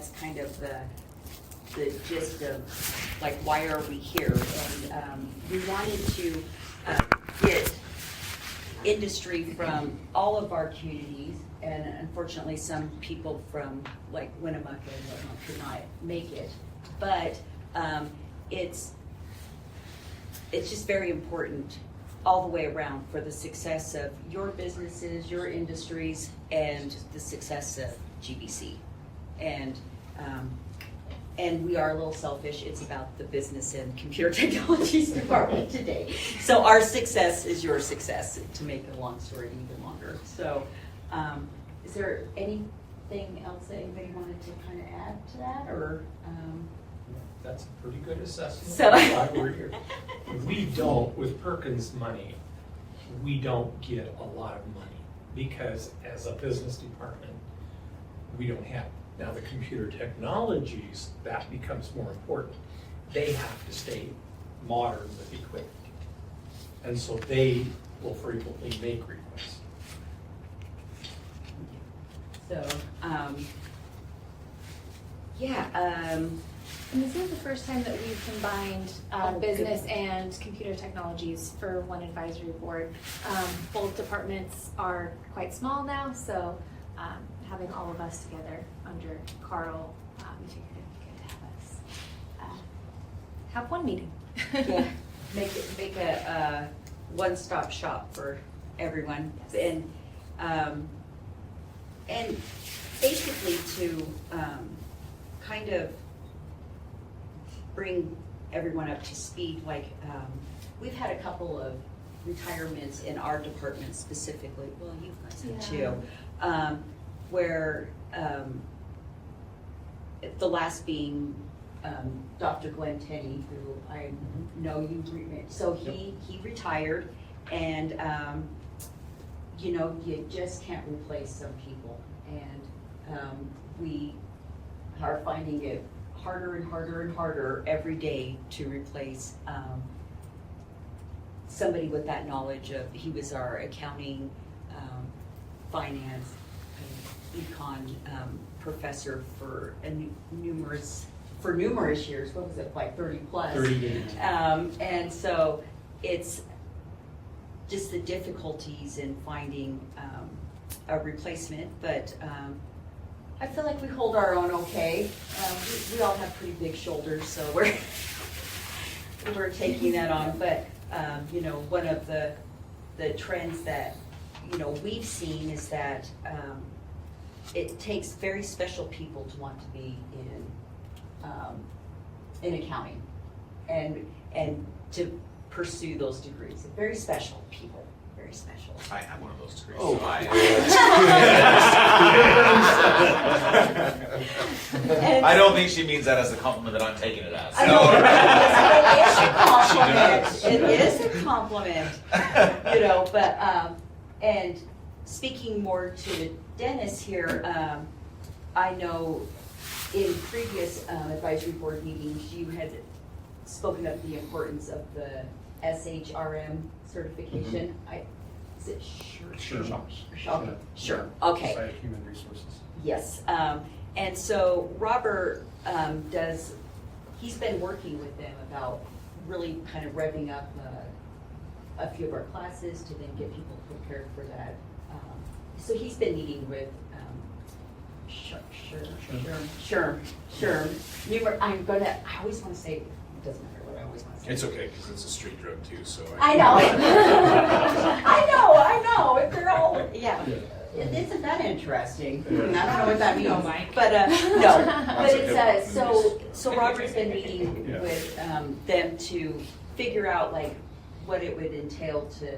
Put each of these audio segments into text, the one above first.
that's kind of the gist of, like, why are we here? And we wanted to get industry from all of our communities, and unfortunately some people from like Winnemucca and whatnot could not make it. But it's just very important all the way around for the success of your businesses, your industries, and the success of GBC. And we are a little selfish. It's about the business and computer technologies department today. So our success is your success, to make a long story even longer. So is there anything else that anybody wanted to kind of add to that, or? That's a pretty good assessment. So Why we're here. We don't, with Perkins money, we don't get a lot of money because as a business department, we don't have. Now the computer technologies, that becomes more important. They have to stay modern with equipment. And so they will frequently make requests. So, yeah. And this is the first time that we've combined business and computer technologies for one advisory board. Both departments are quite small now, so having all of us together under Carl, we figured it'd be good to have us have one meeting. Yeah, make a one-stop shop for everyone. Yes. And basically to kind of bring everyone up to speed, like we've had a couple of retirements in our department specifically, well, you guys have too, where the last being Dr. Glenn Tenney, who I know you remember. So he retired, and you know, you just can't replace some people, and we are finding it harder and harder and harder every day to replace somebody with that knowledge of, he was our accounting, finance, econ professor for numerous years. What was it, like 30 plus? 38. And so it's just the difficulties in finding a replacement, but I feel like we hold our own okay. We all have pretty big shoulders, so we're taking that on. But you know, one of the trends that, you know, we've seen is that it takes very special people to want to be in accounting and to pursue those degrees. Very special people, very special. I have one of those degrees. Oh. So I don't think she means that as a compliment that I'm taking it as. I know, it is a compliment, you know, but, and speaking more to Dennis here, I know in previous advisory board meetings, you had spoken of the importance of the SHRM certification. Is it sure? Sure. Okay. Society of Human Resources. Yes, and so Robert he's been working with them about really kind of revving up a few of our classes to then get people prepared for that. So he's been meeting with sure. I always want to say, it doesn't matter what I always want to say. It's okay, because it's a street drug too, so. I know. I know. If they're all, yeah. Isn't that interesting? I don't know what that means. No, Mike. But no. But That's it's okay. so Robert's been meeting Yeah. with them to figure out like what it would entail to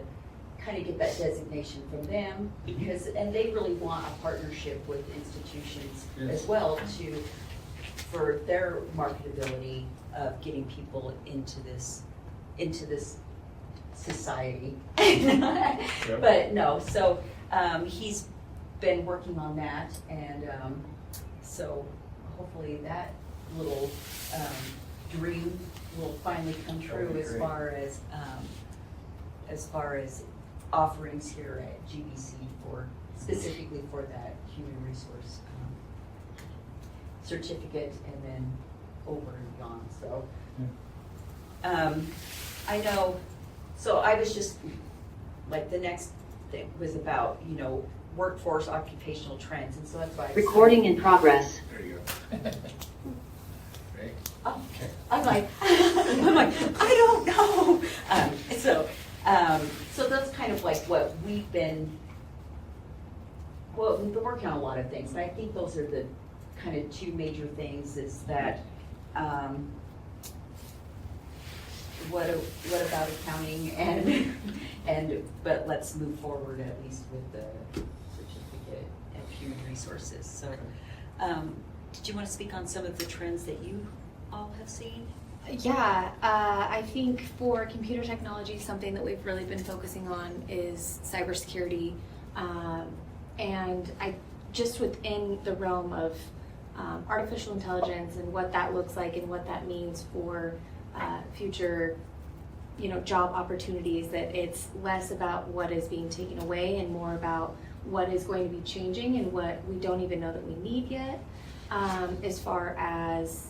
kind of get that designation from them, because and they really want a partnership with institutions as well for their marketability of getting people into this society. But no, so he's been working on that, and so hopefully that little dream will finally come true as far as offerings here at GBC specifically for that human resource. certificate and then over and beyond, so. I know, so I was just, like, the next thing was about, you know, workforce occupational trends, and so that's why I was. Recording in progress. There you go. Right? Oh, I'm like, I don't know. So that's kind of like what we've been working on a lot of things, and I think those are the kind of two major things is that, what about accounting but let's move forward at least with the certificate and human resources, so. Did you want to speak on some of the trends that you all have seen? Yeah, I think for computer technology, something that we've really been focusing on is cybersecurity. And just within the realm of artificial intelligence and what that looks like and what that means for future, you know, job opportunities, that it's less about what is being taken away and more about what is going to be changing and what we don't even know that we need yet, as far as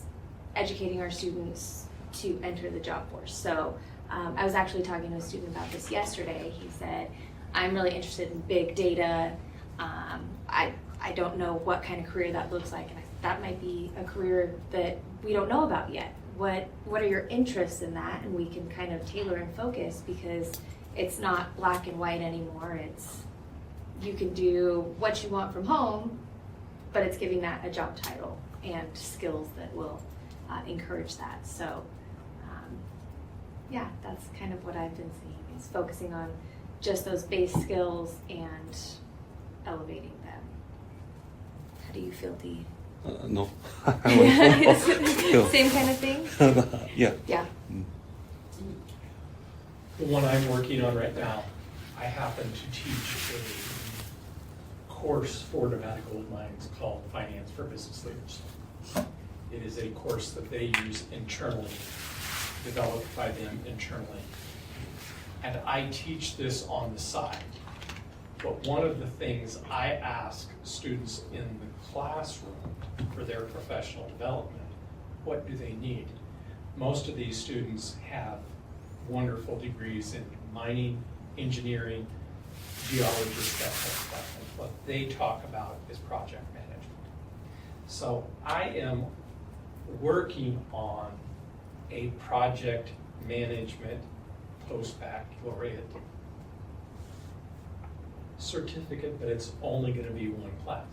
educating our students to enter the job force. So I was actually talking to a student about this yesterday. He said, I'm really interested in big data. I don't know what kind of career that looks like, and that might be a career that we don't know about yet. What are your interests in that? And we can kind of tailor and focus, because it's not black and white anymore. It's, you can do what you want from home, but it's giving that a job title and skills that will encourage that. So yeah, that's kind of what I've been seeing, is focusing on just those base skills and elevating them. How do you feel, Dee? No. Same kind of thing? Yeah. Yeah. The one I'm working on right now, I happen to teach a course for Nevada Gold Mines called Finance for Business Leaders. It is a course that they use internally, developed by them internally. And I teach this on the side. But one of the things I ask students in the classroom for their professional development, what do they need? Most of these students have wonderful degrees in mining, engineering, geology, that kind of stuff. And what they talk about is project management. So I am working on a project management post-baccalaureate certificate, but it's only going to be one class.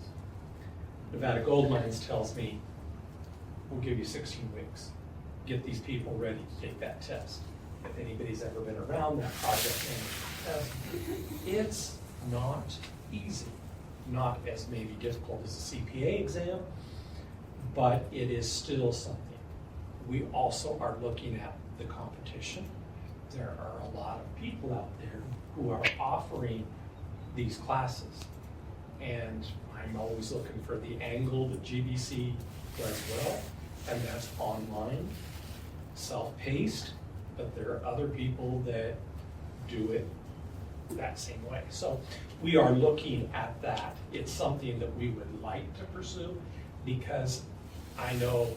Nevada Gold Mines tells me, we'll give you 16 weeks. Get these people ready to take that test. If anybody's ever been around that project management test, it's not easy. Not as maybe difficult as a CPA exam, but it is still something. We also are looking at the competition. There are a lot of people out there who are offering these classes. And I'm always looking for the angle that GBC does well, and that's online, self-paced, but there are other people that do it that same way. So we are looking at that. It's something that we would like to pursue because I know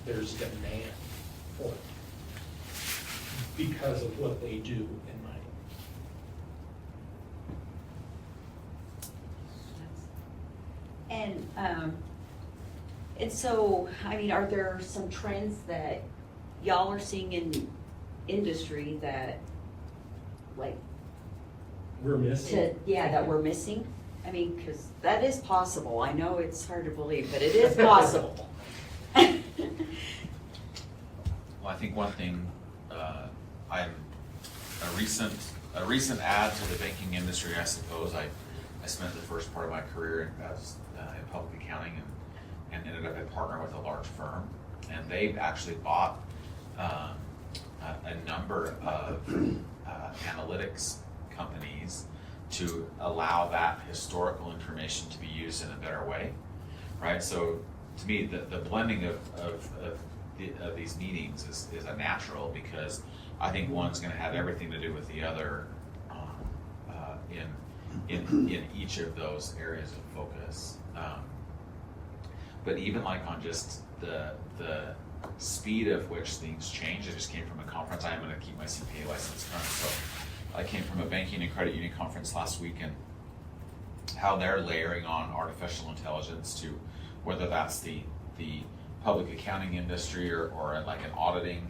there's demand for it because of what they do in mining. And so, I mean, are there some trends that y'all are seeing in industry that, like, We're missing. that we're missing? I mean, because that is possible. I know it's hard to believe, but it is possible. Well, I think one thing, I'm a recent add to the banking industry, I suppose. I spent the first part of my career in public accounting and ended up a partner with a large firm, and they've actually bought a number of analytics companies to allow that historical information to be used in a better way, right? So to me, the blending of these meetings is a natural, because I think one's going to have everything to do with the other in each of those areas of focus. but even like on just the speed of which things change. I just came from a conference. I am going to keep my CPA license current, so I came from a banking and credit union conference last week, and how they're layering on artificial intelligence to whether that's the public accounting industry or like an auditing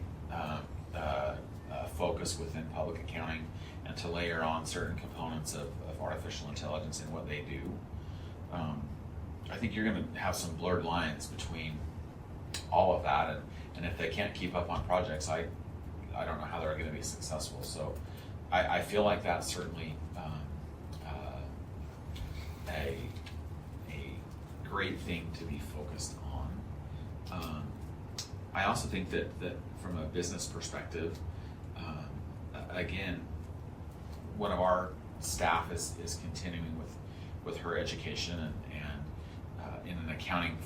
focus within public accounting, and to layer on certain components of artificial intelligence in what they do. I think you're going to have some blurred lines between all of that, and if they can't keep up on projects, I don't know how they're going to be successful. So I feel like that's certainly a great thing to be focused on. I also think that from a business perspective, again, one of our staff is continuing with her education and in an accounting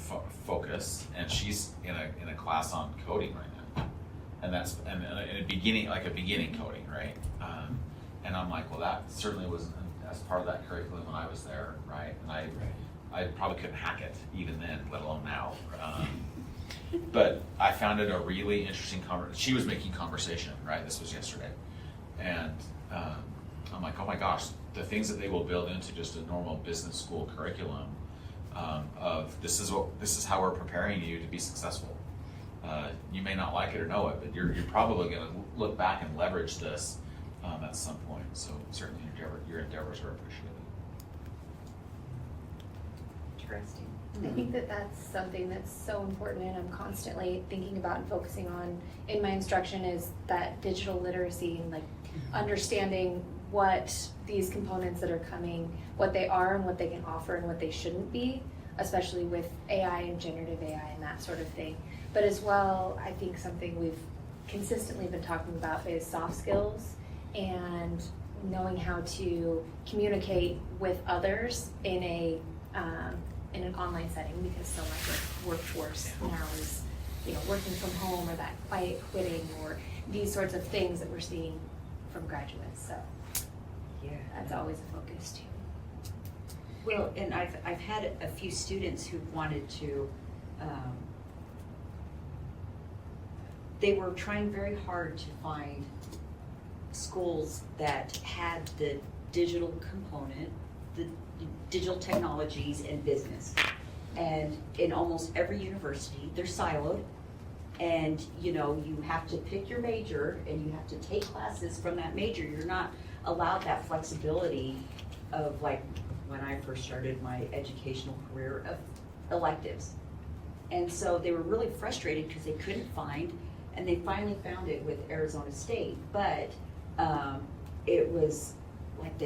focus, and she's in a class on coding right now, and that's in a beginning coding, right? And I'm like, well, that certainly wasn't as part of that curriculum when I was there, right? And I probably couldn't hack it even then, let alone now. But I found it a really interesting conversation. She was making conversation, right? This was yesterday, and I'm like, oh my gosh, the things that they will build into just a normal business school curriculum. Of this is how we're preparing you to be successful. You may not like it or know it, but you're probably going to look back and leverage this at some point. So certainly your endeavors are appreciated. Interesting. I think that's something that's so important, and I'm constantly thinking about and focusing on in my instruction is that digital literacy and like understanding what these components that are coming, what they are and what they can offer and what they shouldn't be, especially with AI and generative AI and that sort of thing. But as well, I think something we've consistently been talking about is soft skills and knowing how to communicate with others in an online setting, because so much of workforce now is, working from home, or that quiet quitting, or these sorts of things that we're seeing from graduates. So Yeah. that's always a focus too. Well, and I've had a few students who wanted to, they were trying very hard to find schools that had the digital component, the digital technologies and business. And in almost every university, they're siloed. And, you have to pick your major and you have to take classes from that major. You're not allowed that flexibility of, like, when I first started my educational career, of electives. And so they were really frustrated because they couldn't find, and they finally found it with Arizona State. But it was like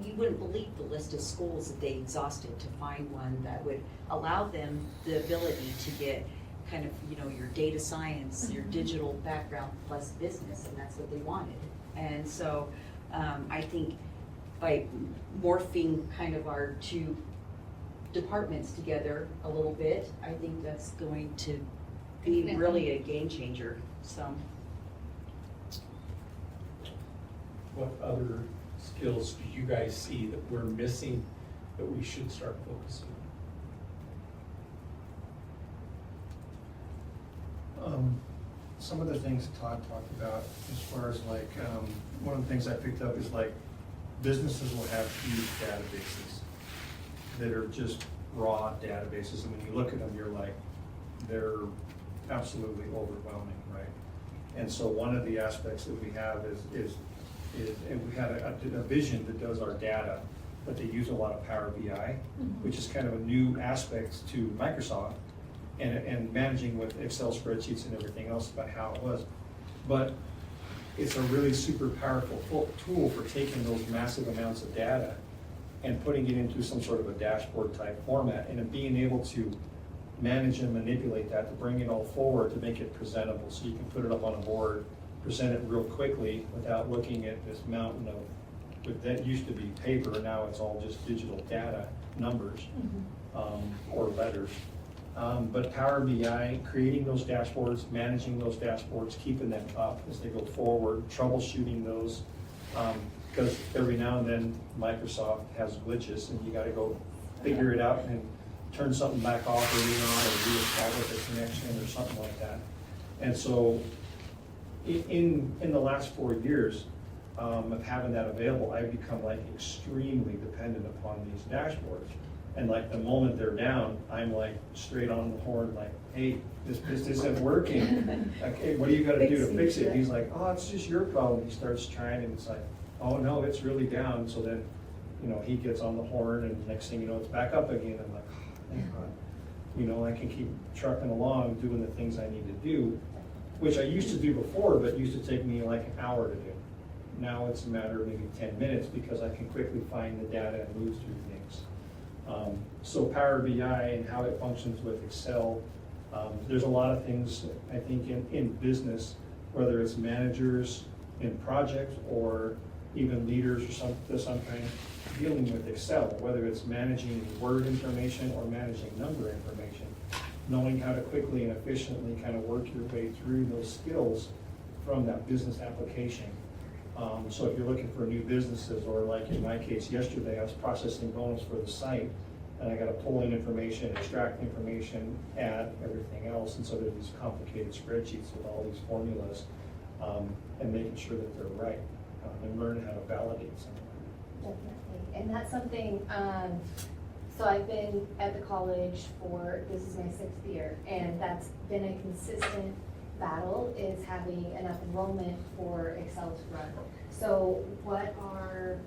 you wouldn't believe the list of schools that they exhausted to find one that would allow them the ability to get kind of, your data science, your digital background plus business, and that's what they wanted. And so I think by morphing kind of our two departments together a little bit, I think that's going to be really a game changer. So, What other skills do you guys see that we're missing that we should start focusing on? Some of the things Todd talked about, as far as like, one of the things I picked up is like, businesses will have huge databases that are just raw databases, and when you look at them, you're like, they're absolutely overwhelming, right? And so one of the aspects that we have is and we had a vision that does our data, but they use a lot of Power BI, which is kind of a new aspect to Microsoft, and managing with Excel spreadsheets and everything else about how it was. But it's a really super powerful tool for taking those massive amounts of data and putting it into some sort of a dashboard type format, and then being able to manage and manipulate that to bring it all forward to make it presentable, so you can put it up on a board, present it real quickly without looking at this mountain of, that used to be paper, now it's all just digital data, numbers, or letters. But Power BI, creating those dashboards, managing those dashboards, keeping them up as they go forward, troubleshooting those, because every now and then Microsoft has glitches and you gotta go figure it out and turn something back off or reon or reestablish a connection or something like that. And so in the last 4 years of having that available, I've become like extremely dependent upon these dashboards. And like the moment they're down, I'm like straight on the horn, like, hey, this isn't working. Like, hey, what do you gotta do to fix it? He's like, oh, it's just your problem. He starts trying and it's like, oh no, it's really down. So then, you know, he gets on the horn and next thing you know, it's back up again. I'm like, oh, thank God. You know, I can keep trucking along doing the things I need to do, which I used to do before, but used to take me like an hour to do. Now it's a matter of maybe 10 minutes because I can quickly find the data and move through things. So Power BI and how it functions with Excel, there's a lot of things, I think, in business, whether it's managers in projects or even leaders or some kind, dealing with Excel, whether it's managing word information or managing number information, knowing how to quickly and efficiently kind of work your way through those skills from that business application. So if you're looking for new businesses, or like in my case yesterday, I was processing bonus for the site, and I got to pull in information, extract information, add everything else, and so there's these complicated spreadsheets with all these formulas, and making sure that they're right, and learn how to validate some of them. Definitely, and that's something, so I've been at the college for, this is my 6th year, and that's been a consistent battle, is having enough enrollment for Excel to run. So what are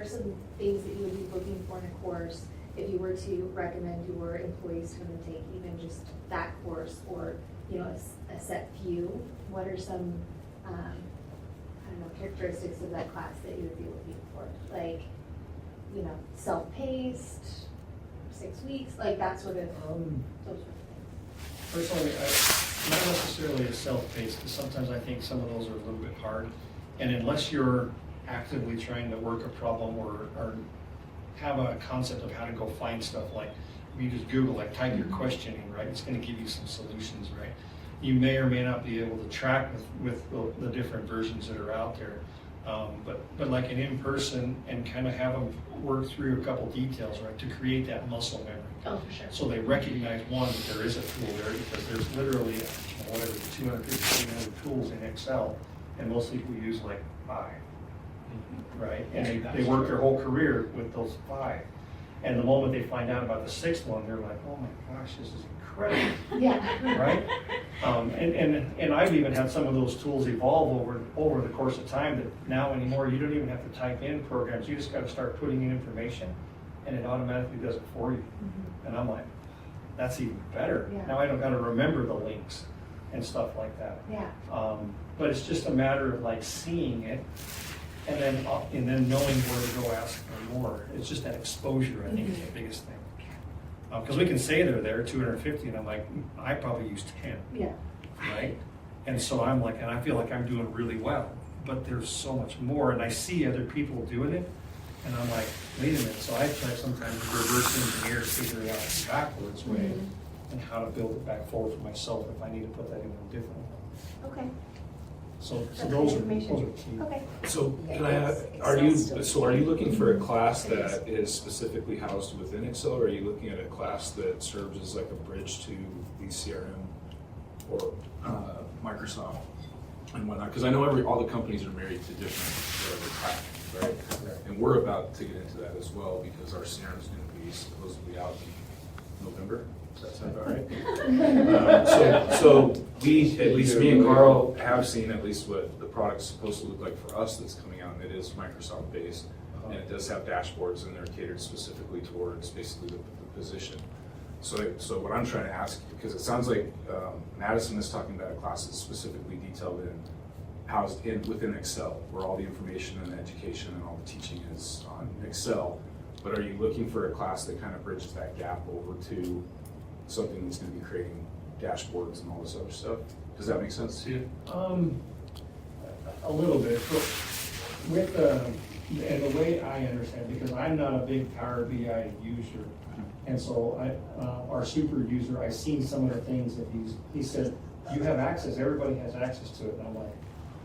some things that you would be looking for in a course if you were to recommend your employees for them to take even just that course, or, you know, a set few? What are some, I don't know, characteristics of that class that you would be looking for? Like, you know, self-paced, 6 weeks, like that sort of, those sort of things. Personally, not necessarily a self-paced, because sometimes I think some of those are a little bit hard. And unless you're actively trying to work a problem or have a concept of how to go find stuff, like you just Google, like type your question in, right? It's going to give you some solutions, right? You may or may not be able to track with the different versions that are out there. But like an in-person, and kind of have them work through a couple details, right, to create that muscle memory. Oh, for sure. So they recognize, one, that there is a tool there, because there's literally, whatever, 250, 300 tools in Excel, and most people use like 5, right? And they work their whole career with those 5. And the moment they find out about the 6th one, they're like, oh my gosh, this is incredible. Yeah. Right? And I've even had some of those tools evolve over the course of time, that now anymore you don't even have to type in programs. You just got to start putting in information, and it automatically does it for you. Mm-hmm. And I'm like, that's even better. Yeah. Now I don't got to remember the links and stuff like that. Yeah. But it's just a matter of like seeing it, and then knowing where to go ask for more. It's just that exposure, I think, is the biggest thing. Because we can say they're there, 250, and I'm like, I probably use 10, Yeah. right? And so I'm like, and I feel like I'm doing really well, but there's so much more, and I see other people doing it, and I'm like, wait a minute. So I try sometimes to reverse engineer, figure out the backwards way, and how to build it back forward for myself if I need to put that in a different way. Okay. So That's those good are information. key. Okay. So can I ask, are you looking for a class that is specifically housed within Excel, or are you looking at a class that serves as like a bridge to the CRM or Microsoft and whatnot? Because I know all the companies are married to different platforms, right? And we're about to get into that as well, because our CRM is going to be supposedly out in November. Does that sound about right? So we, at least me and Carl, have seen at least what the product's supposed to look like for us that's coming out, and it is Microsoft based, and it does have dashboards, and they're catered specifically towards basically the position. So what I'm trying to ask, because it sounds like Madison is talking about a class that's specifically detailed in, housed within Excel, where all the information and the education and all the teaching is on Excel. But are you looking for a class that kind of bridges that gap over to something that's going to be creating dashboards and all this other stuff? Does that make sense to you? A little bit. So with and the way I understand, because I'm not a big Power BI user, and so our super user, I've seen some of the things that he said, you have access, everybody has access to it, and I'm like,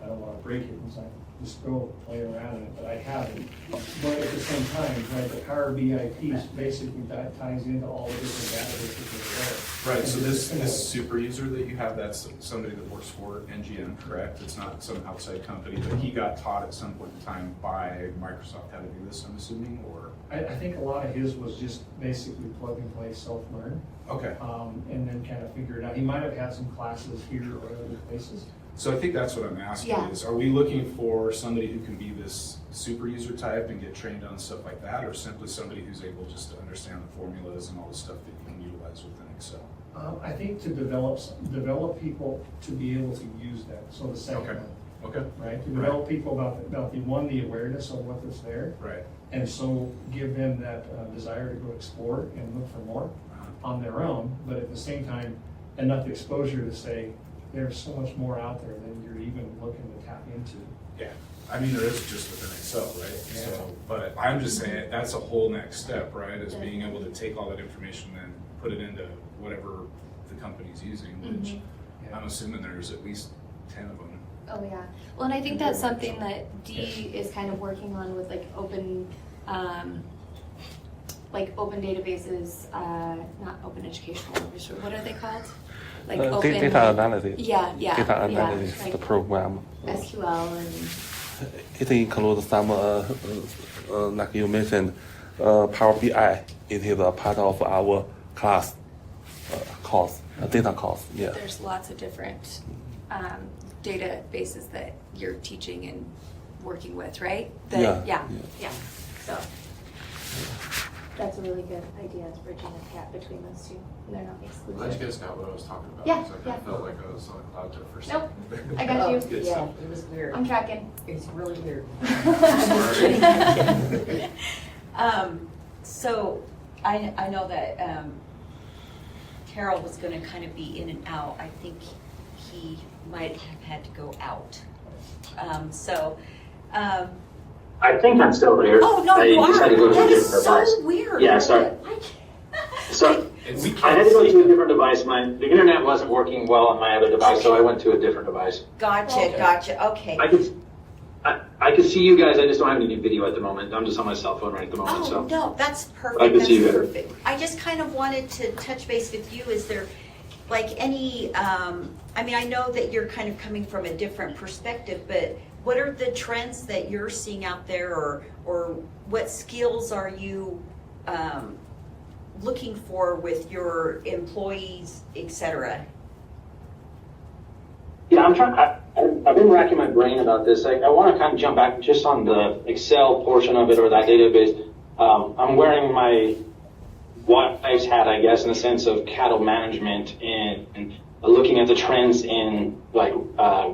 I don't want to break it. He's like, just go play around in it, but I haven't. But at the same time, right, the Power BI piece basically that ties into all the different databases that are there. Right, so this super user that you have, that's somebody that works for NGM, correct? It's not some outside company, but he got taught at some point in time by Microsoft how to do this, I'm assuming, or? I think a lot of his was just basically plug and play, self-learn, Okay. and then kind of figure it out. He might have had some classes here or other places. So I think that's what I'm asking Yeah. is, are we looking for somebody who can be this super user type and get trained on stuff like that, or simply somebody who's able just to understand the formulas and all the stuff that you can utilize within Excel? I think to develop people to be able to use that, so the second Okay. one, Okay. right? To develop people about the awareness of what is there, Right. and so give them that desire to go explore and look for more on their own, but at the same time, enough exposure to say, there's so much more out there than you're even looking to tap into. Yeah, I mean, there is just within Excel, right? Yeah. So, but I'm just saying, that's a whole next step, right? Is being able to take all that information and put it into whatever the company's using, which Mhm. I'm assuming there's at least 10 of them. Oh, yeah. Well, and I think that's something that Dee is kind of working on with open databases, not open educational, what are they called? Like open. Data analysis. Yeah, Data analysis, like the program. SQL and, It includes some, like you mentioned, Power BI. It is a part of our class course, data course. Yeah. there's lots of different databases that you're teaching and working with, right? Yeah. Yeah. So that's a really good idea, is bridging the gap between those two. They're not Glad you exclusive. guys got what I was talking about. Yeah, 'Cause I kind yeah. of felt like I was on a cloud there for a Nope, second. I got you. Good Yeah, stuff. it was weird. I'm tracking. It's really weird. Sorry. So I know that Carol was going to kind of be in and out. I think he might have had to go out. I think I'm still here. Oh, no, I you just are. had to go to a That is different so device. weird. Yeah, sorry. So And we I had to go to a different device. The internet wasn't working well on my other device, so I went to a different device. Gotcha. Okay. I could see you guys. I just don't have any video at the moment. I'm just on my cell phone right at the moment. Oh, So no, that's perfect. I can see you That's better. perfect. I just kind of wanted to touch base with you. Is there like any, I mean, I know that you're kind of coming from a different perspective, but what are the trends that you're seeing out there, or what skills are you looking for with your employees, et cetera? yeah, I've been racking my brain about this. I want to kind of jump back just on the Excel portion of it or that database. I'm wearing my wife's hat, I guess, in the sense of cattle management and looking at the trends in like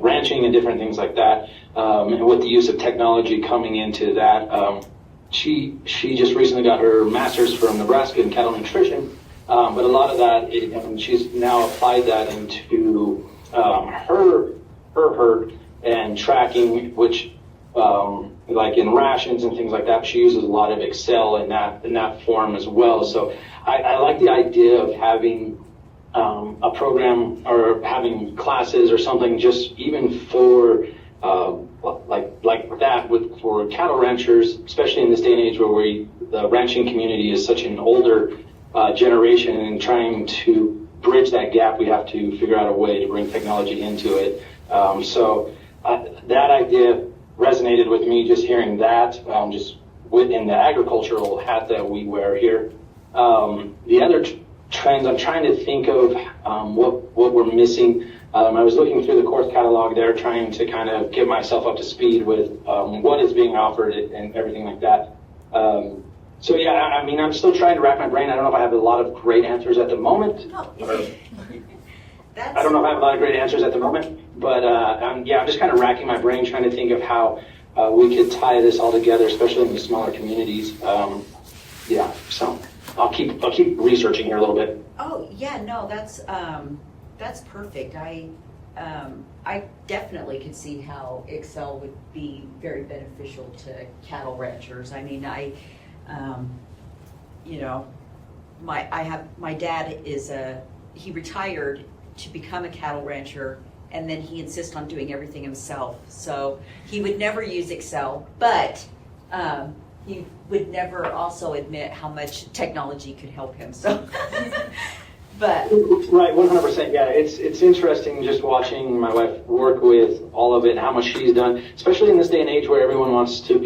ranching and different things like that, and with the use of technology coming into that. She just recently got her master's from Nebraska in cattle nutrition, but a lot of that, she's now applied that into her herd and tracking, which like in rations and things like that, she uses a lot of Excel in that form as well. So I like the idea of having a program or having classes or something just even for like that for cattle ranchers, especially in this day and age where the ranching community is such an older generation, and trying to bridge that gap, we have to figure out a way to bring technology into it. So that idea resonated with me, just hearing that, just within the agricultural hat that we wear here. The other trends, I'm trying to think of what we're missing. I was looking through the course catalog there, trying to kind of get myself up to speed with what is being offered and everything like that. So yeah, I mean, I'm still trying to wrap my brain. I don't know if I have a lot of great answers at the moment. No, I don't know if I have a lot of great answers at the moment, but I'm just kind of racking my brain trying to think of how we could tie this all together, especially in the smaller communities. So I'll keep researching here a little bit. Oh, yeah, no, that's perfect. I definitely could see how Excel would be very beneficial to cattle ranchers. I mean, my dad he retired to become a cattle rancher and then he insists on doing everything himself. So he would never use Excel, but he would never also admit how much technology could help him. So, but Right, 100%. Yeah, it's interesting just watching my wife work with all of it and how much she's done, especially in this day and age where everyone wants to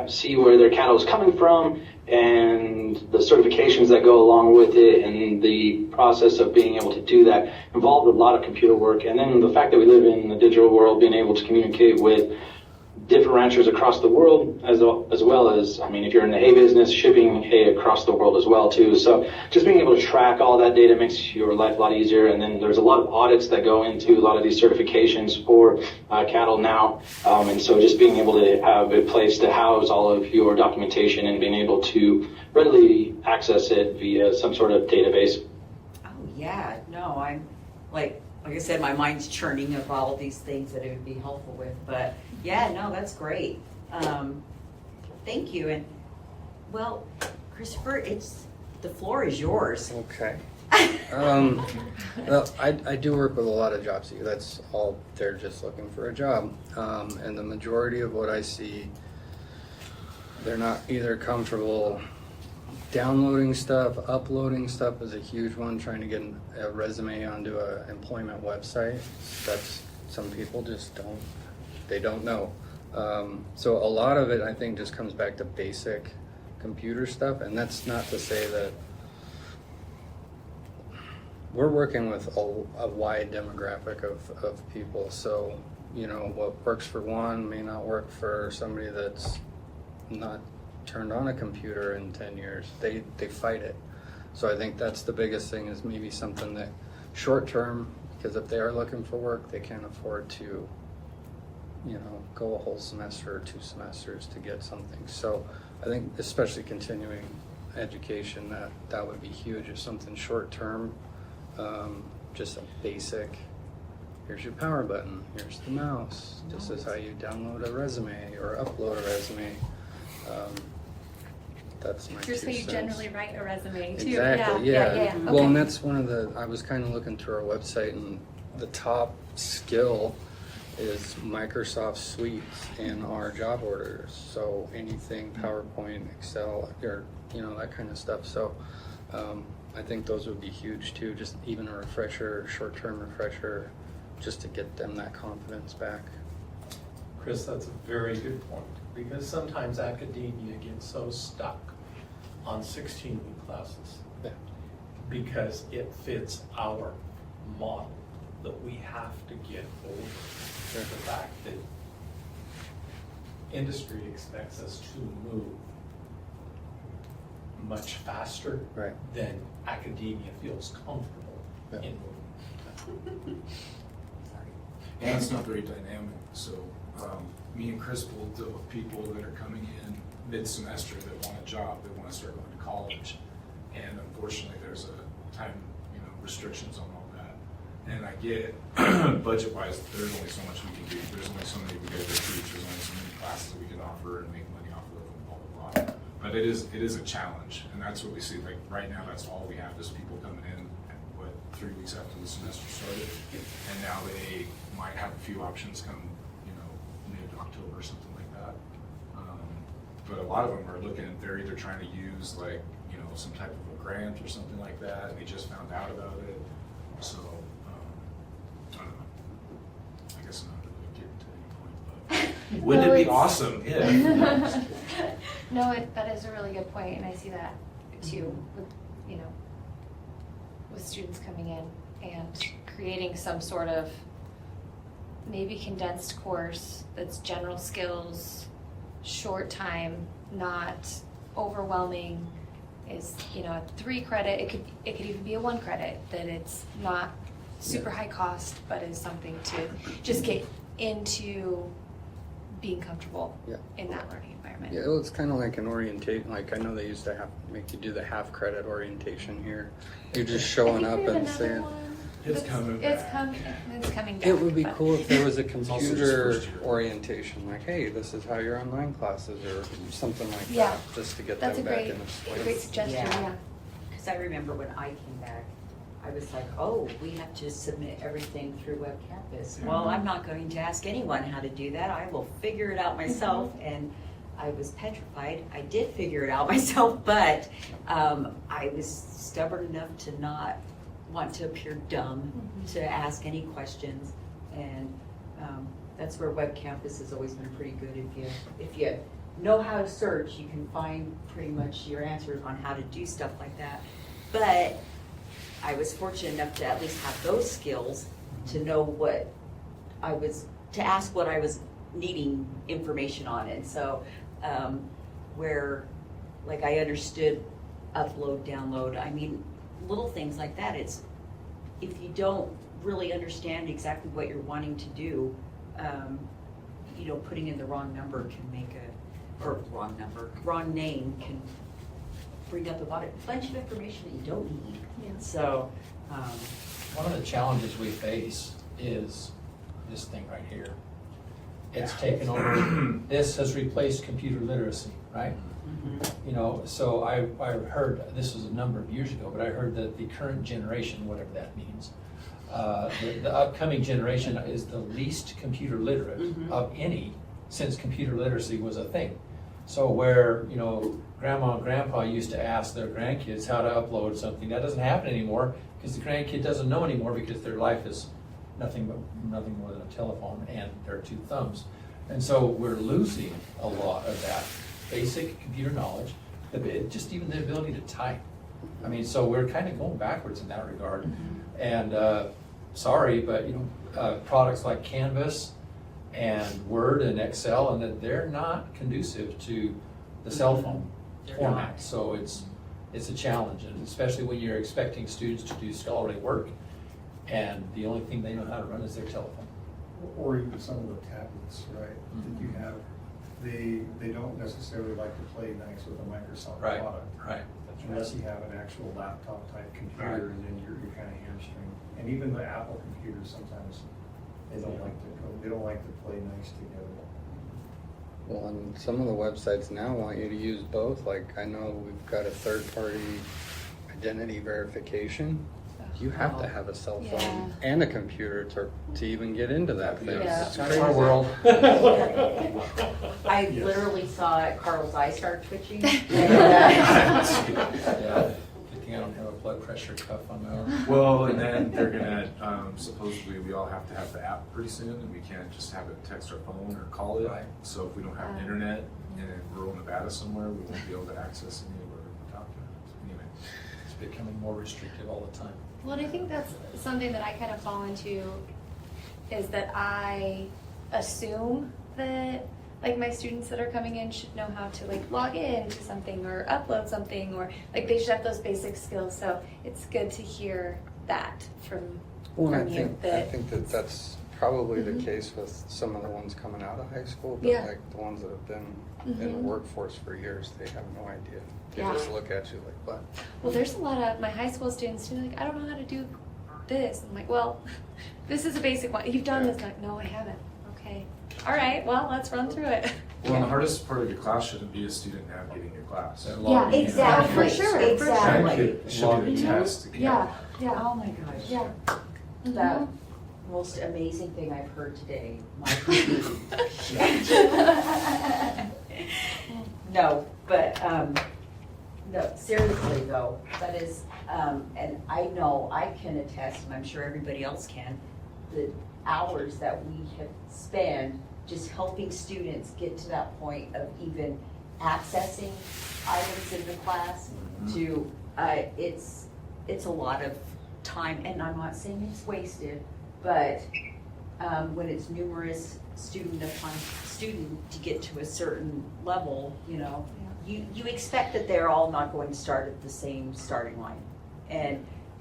see where their cattle is coming from and the certifications that go along with it, and the process of being able to do that involved a lot of computer work. And then the fact that we live in the digital world, being able to communicate with different ranchers across the world, as well as, I mean, if you're in the hay business, shipping hay across the world as well too. So just being able to track all that data makes your life a lot easier. And then there's a lot of audits that go into a lot of these certifications for cattle now. And so just being able to have a place to house all of your documentation and being able to readily access it via some sort of database. oh yeah, no, I'm like I said, my mind's churning of all of these things that it would be helpful with. But yeah, no, that's great. Thank you. And well, Christopher, the floor is yours. Okay. Well, I do work with a lot of job seekers. That's all. They're just looking for a job. And the majority of what I see, they're not either comfortable downloading stuff, uploading stuff is a huge one, trying to get a resume onto an employment website. That's, some people just don't know. So a lot of it, I think, just comes back to basic computer stuff. And that's not to say that we're working with a wide demographic of people. So, you know, what works for one may not work for somebody that's not turned on a computer in 10 years. They fight it. So I think that's the biggest thing, is maybe something that short term, because if they are looking for work, they can't afford to, you know, go a whole semester or 2 semesters to get something. So I think especially continuing education, that would be huge. If something short term, just a basic, here's your power button, here's the mouse, this is how you download a resume or upload a resume. That's my Here's 2 how you cents. generally write a resume too. Exactly, yeah. Well, Okay. and that's one of the, I was kind of looking through our website, and the top skill is Microsoft Suites in our job orders. So anything PowerPoint, Excel, or, you know, that kind of stuff. So I think those would be huge too, just even a refresher, short-term refresher, just to get them that confidence back. Chris, that's a very good point, because sometimes academia gets so stuck on 16-week classes Yeah. because it fits our model, that we have to get over the fact that industry expects us to move much faster Right. than academia feels comfortable Yeah. in moving. And it's not very dynamic, so me and Chris will deal with people that are coming in mid-semester that want a job, that want to start going to college. And unfortunately, there's a time, restrictions on all that. And I get it, budget-wise, there's only so much we can do. There's only so many we guys are teach, there's only so many classes we can offer and make money off of, and blah, blah, blah. But it is a challenge, and that's what we see. Like right now, that's all we have is people coming in, 3 weeks after the semester started, and now they might have a few options come, mid-October or something like that. But a lot of them are they're either trying to use some type of a grant or something like that, and they just found out about it. So, I don't know. I guess I'm not really getting to any point, but wouldn't No, it be it's- awesome if? No, that is a really good point, and I see that too with, with students coming in and creating some sort of maybe condensed course that's general skills, short time, not overwhelming, is, a 3 credit, it could even be a 1 credit, that it's not super high cost, but is something to just get into being comfortable in that learning environment. Yeah, well, it's kind of like an orientation. Like I know they used to make you do the half credit orientation here. You're just showing I up think we have and another saying. one. It's coming It's back. coming back. It would be but- cool if there was a also just computer first year. orientation, like, hey, this is how your online classes, or something like Yeah. that, just to get That's a them back great, in the swing. great suggestion, Yeah. yeah. Because I remember when I came back, I I was like, oh, we have to submit everything through Web Campus. Well, I'm not going to ask anyone how to do that. I will figure it out myself. And I was petrified. I did figure it out myself, but I was stubborn enough to not want to appear dumb, to ask any questions. And that's where Web Campus has always been pretty good. If you know how to search, you can find pretty much your answers on how to do stuff like that. But I was fortunate enough to at least have those skills to know to ask what I was needing information on. And so where like I understood upload, download, I mean, little things like that. It's if you don't really understand exactly what you're wanting to do, putting in the wrong number can make wrong name can bring up a bunch of information that you don't need. Yeah. So, One of the challenges we face is this thing right here. It's taken over, this has replaced computer literacy, right? So I heard, this was a number of years ago, but I heard that the current generation, whatever that means, the upcoming generation is the least computer literate of any since computer literacy was a thing. So where, grandma and grandpa used to ask their grandkids how to upload something, that doesn't happen anymore because the grandkid doesn't know anymore because their life is nothing more than a telephone and their two thumbs. And so we're losing a lot of that basic computer knowledge, just even the ability to type. I mean, so we're kind of going backwards in that regard. And sorry, but products like Canvas and Word and Excel, and that they're not conducive to the cell phone format. Not. So it's a challenge, and especially when you're expecting students to do scholarly work, and the only thing they know how to run is their telephone. Or even some of the tablets, right, that you have, they don't necessarily like to play nice with a Microsoft Right, product. right. That's Unless you have an actual laptop type computer, and then you're kind of hamstring. And even the Apple computers, sometimes they don't like to play nice together. Well, and some of the websites now want you to use both. Like, I know we've got a third-party identity verification. You have to have a cell phone Yeah. and a computer to even get into that thing. Yeah. It's That's crazy. our world. I literally saw Carl's eye start twitching. Yeah. Good thing I don't have a blood pressure cuff on my arm. Well, and then they're gonna, supposedly, we all have to have the app pretty soon, and we can't just have it text our phone or call it. Right. So if we don't have internet in rural Nevada somewhere, we won't be able to access it anywhere we talk to it. Anyway. It's becoming more restrictive all the time. Well, and I think that's something that I kind of fall into is that I assume that like my students that are coming in should know how to like log in to something or upload something or like they should have those basic skills. So it's good to hear that from Well, I you. think that that's probably the case with some of the ones coming out of high school, but Yeah. like the ones that have been in the workforce for years, they have no idea. They Yeah. just look at you like, what? Well, there's a lot of my high school students who are like, I don't know how to do this. I'm like, well, this is a basic one. You've done this. Like, no, I haven't. Okay. All right. Well, let's run through it. Well, and the hardest part of your class shouldn't be a student navigating your class. So Yeah, logging in. exactly. For sure, for Exactly. sure. It should be the test. Yeah. Yeah. Oh my gosh. Yeah. The most amazing thing I've heard today. No, but, no, seriously though, that is, and I know I can attest, and I'm sure everybody else can, the hours that we have spent just helping students get to that point of even accessing items in the class to, it's a lot of time, and I'm not saying it's wasted, but when it's numerous student upon student to get to a certain level, you expect that they're all not going to start at the same starting line.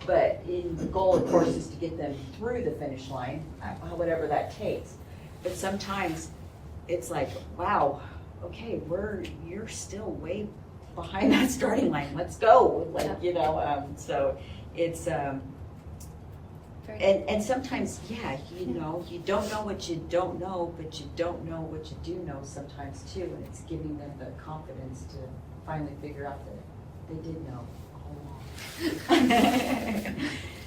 But the goal, of course, is to get them through the finish line, whatever that takes. But sometimes it's like, wow, okay, you're still way behind that starting line. Let's go, so it's. And sometimes, you don't know what you don't know, but you don't know what you do know sometimes too, and it's giving them the confidence to finally figure out that they did know all along.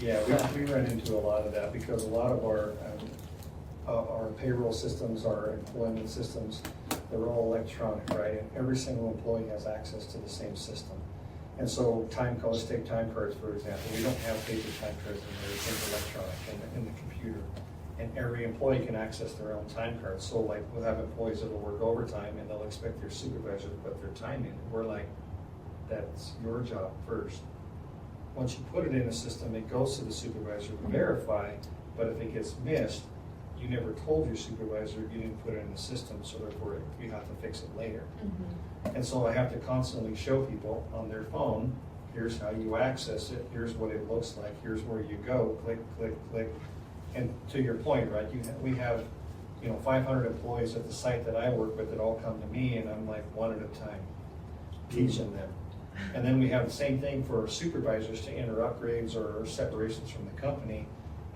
Yeah, we run into a lot of that because a lot of our payroll systems, our employment systems, they're all electronic, right? And every single employee has access to the same system. And so let's take time cards, for example. We don't have paper time cards in there, it's electronic in the computer. And every employee can access their own time card. So like we'll have employees that'll work overtime and they'll expect their supervisor to put their time in. We're like, that's your job first. Once you put it in the system, it goes to the supervisor to verify, but if it gets missed, you never told your supervisor, you didn't put it in the system, so therefore you have to fix it later. And so I have to constantly show people on their phone, here's how you access it, here's what it looks like, here's where you go, click, click, click. And to your point, right, we have 500 employees at the site that I work with that all come to me, and I'm like one at a time, teaching them. And then we have the same thing for supervisors to enter upgrades or separations from the company.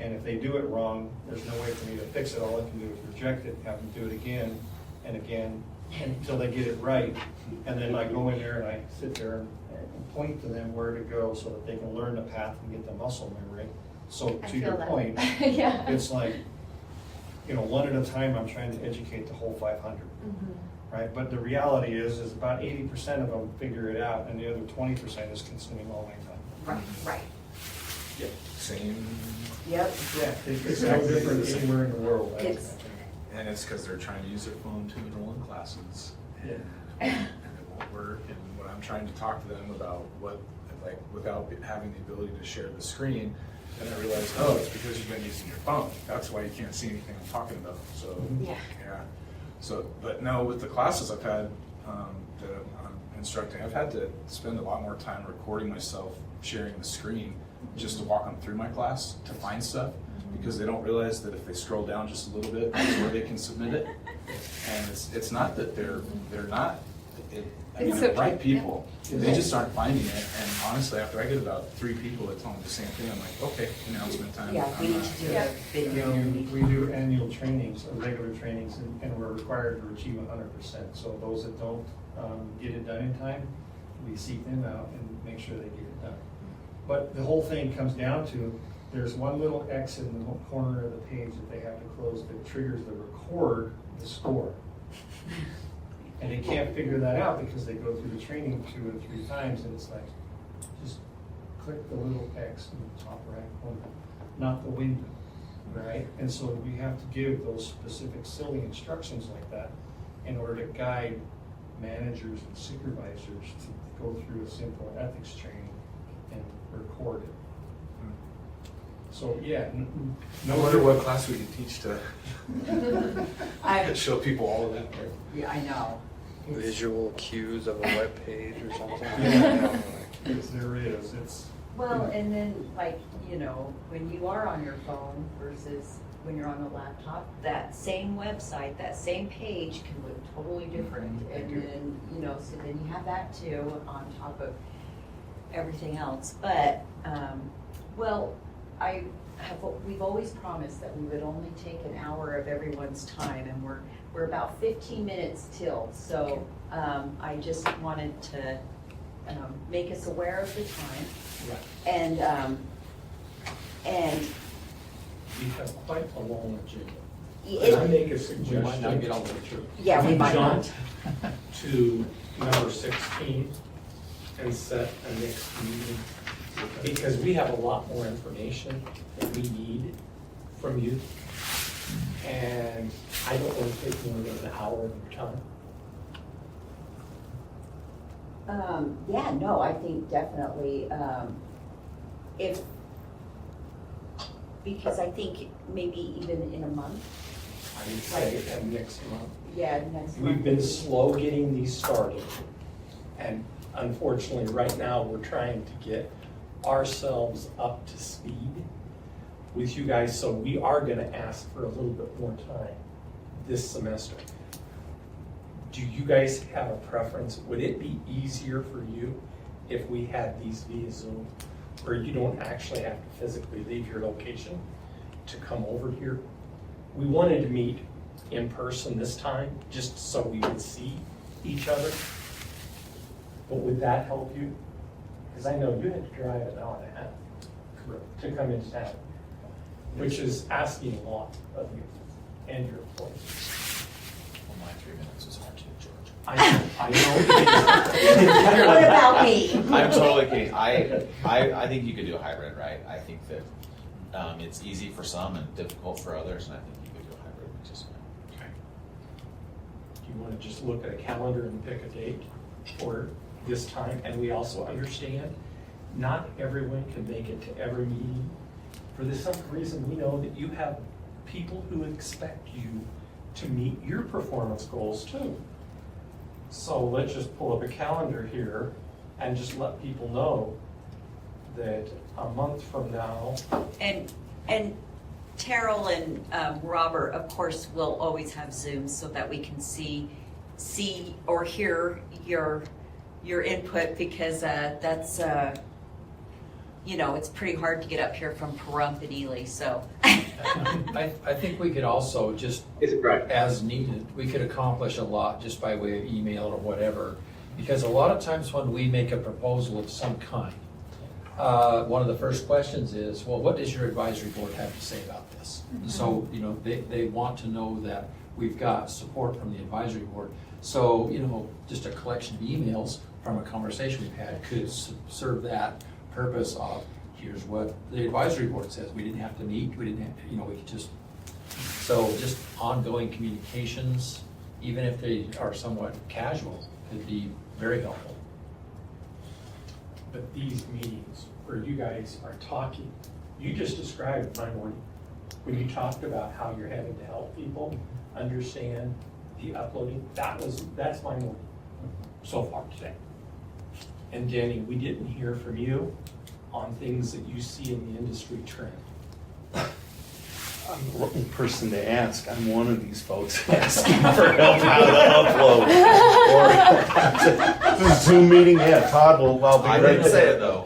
And if they do it wrong, there's no way for me to fix it. All I can do is reject it, have them do it again and again until they get it right. And then I go in there and I sit there and point to them where to go so that they can learn the path and get the muscle memory. So I to feel your that. point, Yeah. it's like, one at a time, I'm trying to educate the whole 500. Right, but the reality is about 80% of them figure it out, and the other 20% is consuming all my time. Right. Yep. Same, Yep. Yeah, it's no different anywhere in the world. I It's- imagine. And it's because they're trying to use their phone to enroll in classes. Yeah. And it won't work. And when I'm trying to talk to them about without having the ability to share the screen, then I realize, oh, it's because you've been using your phone. That's why you can't see anything I'm talking about. So, Yeah. So, but no, with the classes I've had that I'm instructing, I've had to spend a lot more time recording myself sharing the screen just to walk them through my class to find stuff, because they don't realize that if they scroll down just a little bit, that's where they can submit it. And it's not that they're not. They're bright people. They just aren't finding it. And honestly, after I get about 3 people that tell me the same thing, I'm like, okay, announcement time. Yeah, we need to do a video. We do annual trainings, or regular trainings, and we're required to achieve 100%. So those that don't get it done in time, we seek them out and make sure they get it done. But the whole thing comes down to, there's one little X in the corner of the page that they have to close that triggers the record the score. And they can't figure that out because they go through the training 2 or 3 times, and it's like, just click the little X in the top right corner, not the window, right? And so we have to give those specific silly instructions like that in order to guide managers and supervisors to go through a simple ethics training and record it. So, yeah. No wonder what class we could teach to I, show people all of that. Right? yeah, I know. Visual cues of a web page or something. Yeah. There is, it's. Well, and then when you are on your phone versus when you're on a laptop, that same website, that same page can look totally different. And then, so then you have that too on top of everything else. But, we've always promised that we would only take an hour of everyone's time, and we're about 15 minutes till. So I just wanted to make us aware of the time. Yeah. And We have quite a long agenda. it- Can I make a We suggestion? might not get all the way through. Yeah, we might not. Jump to number 16 and set a next meeting, because we have a lot more information that we need from you. And I don't want to take more than an hour of your time. Yeah, no, I think definitely, because I think maybe even in a month, I would say next month. yeah, next month. We've been slow getting these started. And unfortunately, right now, we're trying to get ourselves up to speed with you guys. So we are going to ask for a little bit more time this semester. Do you guys have a preference? Would it be easier for you if we had these via Zoom, where you don't actually have to physically leave your location to come over here? We wanted to meet in person this time, just so we would see each other. But would that help you? Because I know you had to drive an hour and a half. to come into town, which is asking a lot of you and your employees. Well, my 3 minutes is hard too, George. I know. What about me? I'm totally kidding. I think you could do a hybrid, right? I think that it's easy for some and difficult for others, and I think you could do a hybrid, which is fine. Okay. Do you want to just look at a calendar and pick a date for this time? And we also understand not everyone can make it to every meeting. For this some reason, we know that you have people who expect you to meet your performance goals too. So let's just pull up a calendar here and just let people know that a month from now, And Terrell and Robert, of course, will always have Zooms so that we can see or hear your input, because that's it's pretty hard to get up here from Pahrump and Ely, so. I think we could also just, as needed, we could accomplish a lot just by way of email or whatever. Because a lot of times when we make a proposal of some kind, one of the first questions is, well, what does your advisory board have to say about this? Mm-hmm. So, they want to know that we've got support from the advisory board. So, just a collection of emails from a conversation we've had could serve that purpose of, here's what the advisory board says. We didn't have to meet, we didn't have, we could just ongoing communications, even if they are somewhat casual, could be very helpful. but these meetings where you guys are talking, you just described my morning. When you talked about how you're having to help people understand the uploading, that's my morning so far today. And Danny, we didn't hear from you on things that you see in the industry trend. I'm the wrong person to ask. I'm one of these folks asking for help how to upload. Or this Zoom meeting, yeah, Todd will, I'll be I right didn't say there. it though.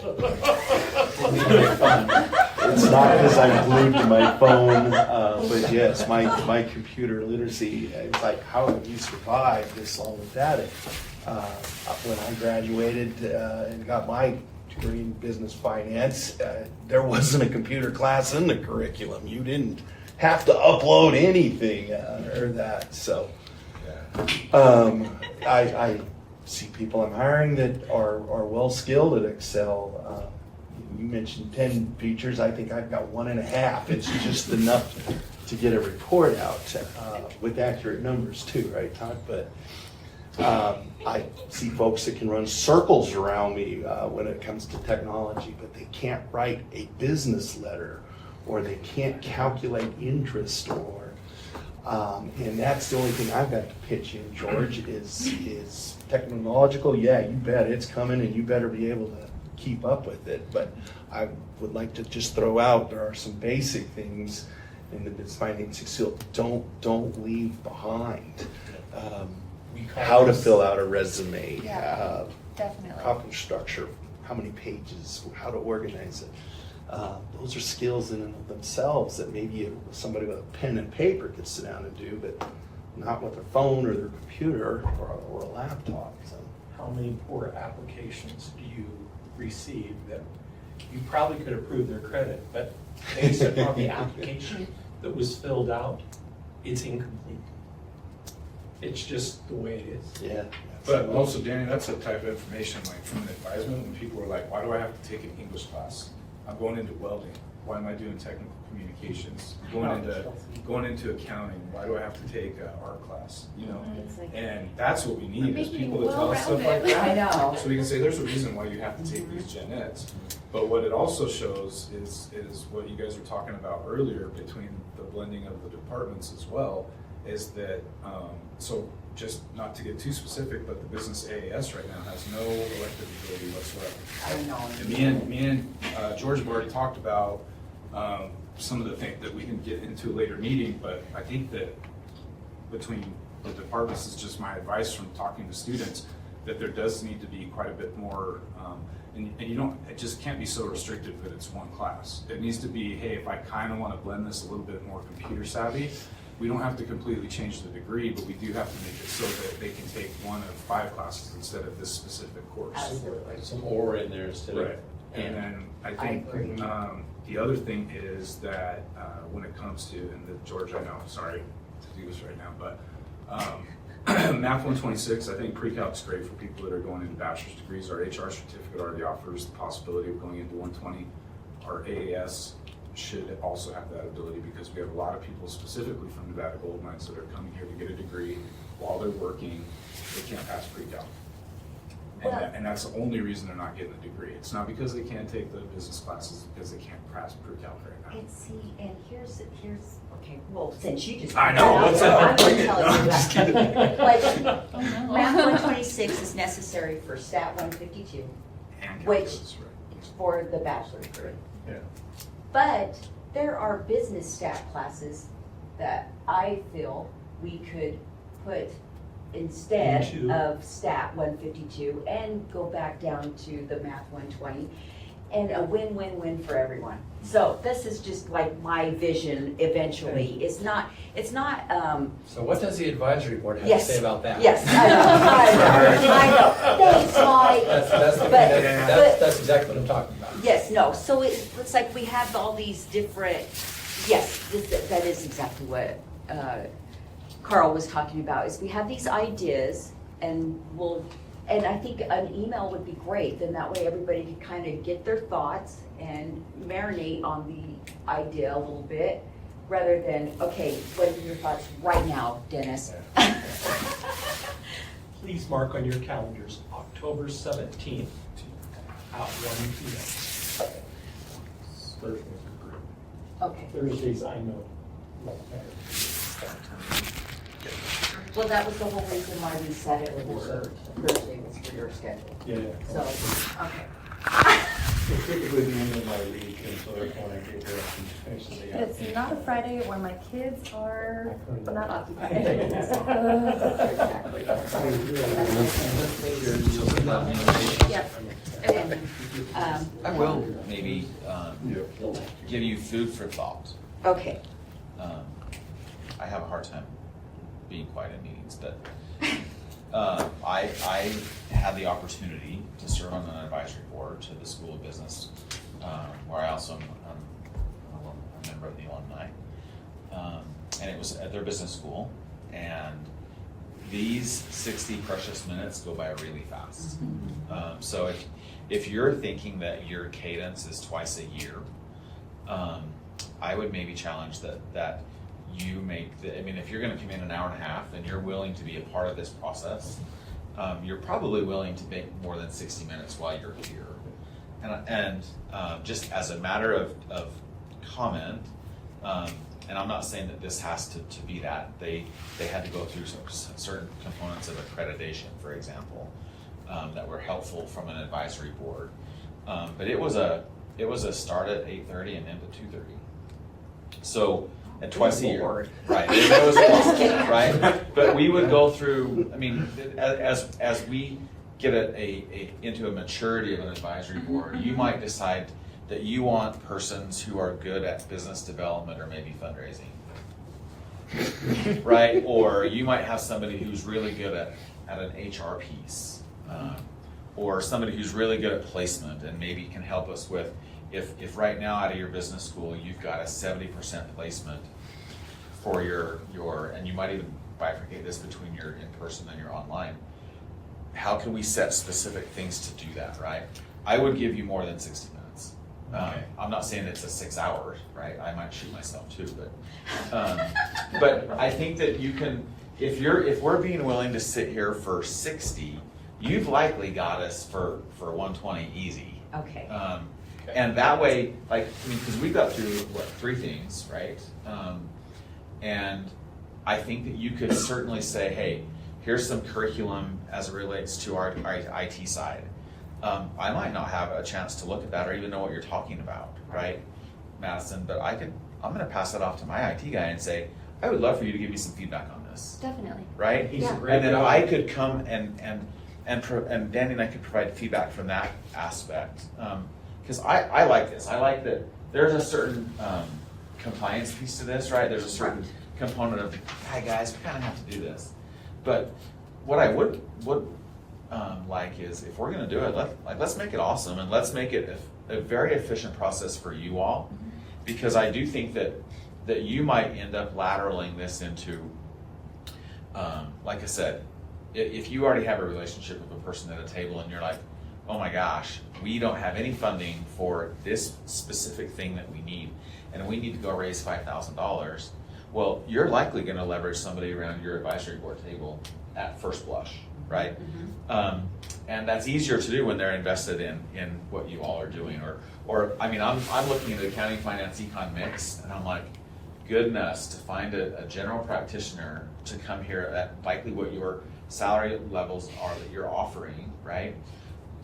It's not because I'm glued to my phone, but yes, my computer literacy, it's like, how have you survived this long without it? When I graduated and got my degree in business finance, there wasn't a computer class in the curriculum. You didn't have to upload anything or that. So I see people I'm hiring that are well skilled at Excel. You mentioned 10 features. I think I've got 1.5. It's just enough to get a report out with accurate numbers too, right, Todd? But I see folks that can run circles around me when it comes to technology, but they can't write a business letter, or they can't calculate interest, or and that's the only thing I've got to pitch in, George, is technological. Yeah, you bet it's coming, and you better be able to keep up with it. But I would like to just throw out, there are some basic things in the business financing skill don't leave behind. How to fill out a resume, Yeah, definitely. copy structure, how many pages, how to organize it. Those are skills in and of themselves that maybe somebody with a pen and paper could sit down and do, but not with their phone or their computer or a laptop. So. How many poor applications do you receive that you probably could approve their credit, but based upon the application that was filled out, it's incomplete. It's just the way it is. Yeah. But also, Danny, that's the type of information, like from an advisement, when people are like, why do I have to take an English class? I'm going into welding. Why am I doing technical communications? Going into accounting. Why do I have to take an art class? And that's what we need, is people to tell us stuff like that. I know. So we can say, there's a reason why you have to take these gen eds. But what it also shows is what you guys were talking about earlier, between the blending of the departments as well, is that, so just not to get too specific, but the business AAS right now has no elective ability whatsoever. I know. And me and George have already talked about some of the things that we can get into a later meeting, but I think that between the departments, is just my advice from talking to students, that there does need to be quite a bit more, and you don't, it just can't be so restrictive that it's one class. It needs to be, hey, if I kind of want to blend this a little bit more computer savvy, we don't have to completely change the degree, but we do have to make it so that they can take one of 5 classes instead of this specific course. Absolutely. Some or in there instead of. Right. And then I I think agree. The other thing is that when it comes to, and George, I know, sorry to do this right now, but Math 126, I think pre-calc's great for people that are going into bachelor's degrees. Our HR certificate already offers the possibility of going into 120. Our AAS should also have that ability because we have a lot of people specifically from Nevada Gold Mines that are coming here to get a degree while they're working. They can't pass pre-calc. And that's the only reason they're not getting a degree. It's not because they can't take the business classes, it's because they can't pass pre-calc right now. And see, and here's, okay, well, since you just. I know, what's up? I'm gonna Bring it. tell No, you I'm just that. kidding. Like, no. Math 126 is necessary for Stat 152 And Which- calculus, right. for the bachelor's degree. Yeah. But there are business stat classes that I feel we could put instead Into- of Stat 152 and go back down to the Math 120 and a win-win-win for everyone. So this is just like my vision eventually. It's not, So what does the advisory board have to Yes. say about that? yes, I know. Thanks, Mike. That's exactly what I'm talking about. Yes, no, so it's like we have all these different, yes, that is exactly what Carl was talking about, is we have these ideas and and I think an email would be great, then that way everybody can kind of get their thoughts and marinate on the idea a little bit, rather than, okay, what are your thoughts right now, Dennis? Please mark on your calendars, October 17th at 1 p.m. Thursdays are great. Okay, Thursdays, I know, like better. well, that was the whole reason why we set it for Thursday, was for your schedule, Yeah. so, okay. So typically the end of my week, and so therefore when I get there, I can just finish the day out. It's not a Friday when my kids are not occupied. Exactly. Yep. And, I will maybe give you food for thought. okay, I have a hard time being quiet in meetings, but I had the opportunity to serve on an advisory board to the School of Business, where I also am a member of the alumni. And it was at their business school, and these 60 precious minutes go by really fast. So if you're thinking that your cadence is twice a year, I would maybe challenge that you make if you're gonna come in an hour and a half and you're willing to be a part of this process, you're probably willing to make more than 60 minutes while you're here. And just as a matter of comment, and I'm not saying that this has to be that, they had to go through some certain components of accreditation, for example, that were helpful from an advisory board. But it was a start at 8:30 and end at 2:30. So, and twice a year, right? It was right. But we would go through. As we get into a maturity of an advisory board, you might decide that you want persons who are good at business development or maybe fundraising, right? Or you might have somebody who's really good at an HR piece, or somebody who's really good at placement and maybe can help us with. If right now out of your business school you've got a 70% placement for your, and you might even bifurcate this between your in-person and your online, how can we set specific things to do that, right? I would give you more than 60 minutes. I'm not saying it's a 6 hours, right? I might shoot myself too, but I think that you can, if we're being willing to sit here for 60, you've likely got us for 120 easy. okay. And that way, because we got through, 3 things, right? And I think that you could certainly say, hey, here's some curriculum as it relates to our IT side. I might not have a chance to look at that or even know what you're talking about, right, Madison? But I'm going to pass that off to my IT guy and say, I would love for you to give me some feedback on this, Definitely. right? He's a great And then guy. I could come and Danny and I could provide feedback from that aspect. Because I like this. I like that there's a certain compliance piece to this, right? There's a certain component of, hi guys, we kind of have to do this. But what I would like is, if we're going to do it, let's make it awesome, and let's make it a very efficient process for you all, because I do think that you might end up lateraling this into, like I said, if you already have a relationship with a person at a table and you're like, oh my gosh, we don't have any funding for this specific thing that we need, and we need to go raise $5,000, well, you're likely going to leverage somebody around your advisory board table at first blush, right? And that's easier to do when they're invested in what you all are doing. Or I mean, I'm looking at the accounting, finance, econ mix, and I'm like, goodness, to find a general practitioner to come here at likely what your salary levels are that you're offering, right?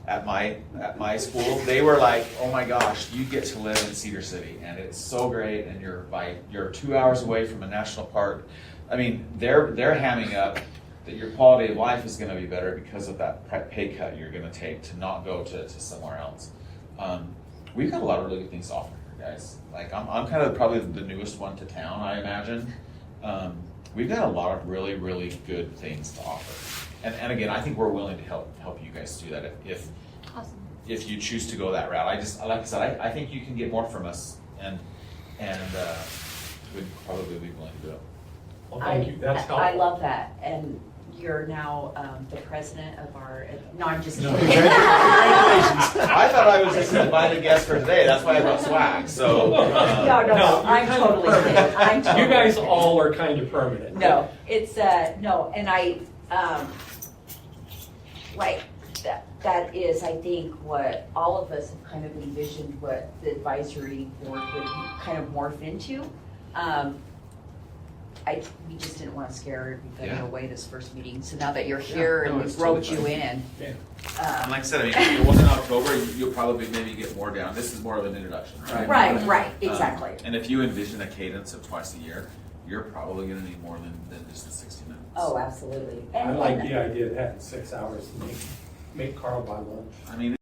At my school, they were like, oh my gosh, you get to live in Cedar City, and it's so great, and you're 2 hours away from a national park. I mean, they're hamming up that your quality of life is going to be better because of that pay cut you're going to take to not go to somewhere else. We've got a lot of really good things to offer here, guys. Like I'm kind of probably the newest one to town, I imagine. We've got a lot of really, really good things to offer. And again, I think we're willing to help you guys do that if you choose to go that route. Like I said, I think you can get more from us, and we'd probably be willing to do it. Well, thank you, that's helpful. I love that, and you're now the president of our, no, I'm just No, kidding. congratulations. I thought I was just an invited guest for today. That's why I brought swag. So No, you're I'm kind of totally kidding. permanent. I'm totally You guys kidding. all are kind of permanent. No, it's, no, and I, like, that is, I think, what all of us have kind of envisioned what the advisory board would kind of morph into. We just didn't want to scare everybody Yeah. away this first meeting, so now that you're here no, and it's we've roped totally you in. Yeah. And like I said, I mean, the one in October, you'll probably maybe get more down. This is more of an introduction, right? Right, exactly. And if you envision a cadence of twice a year, you're probably going to need more than just the 60 minutes. Oh, absolutely. I And- like and- the idea of having 6 hours to make Carl buy lunch. I mean,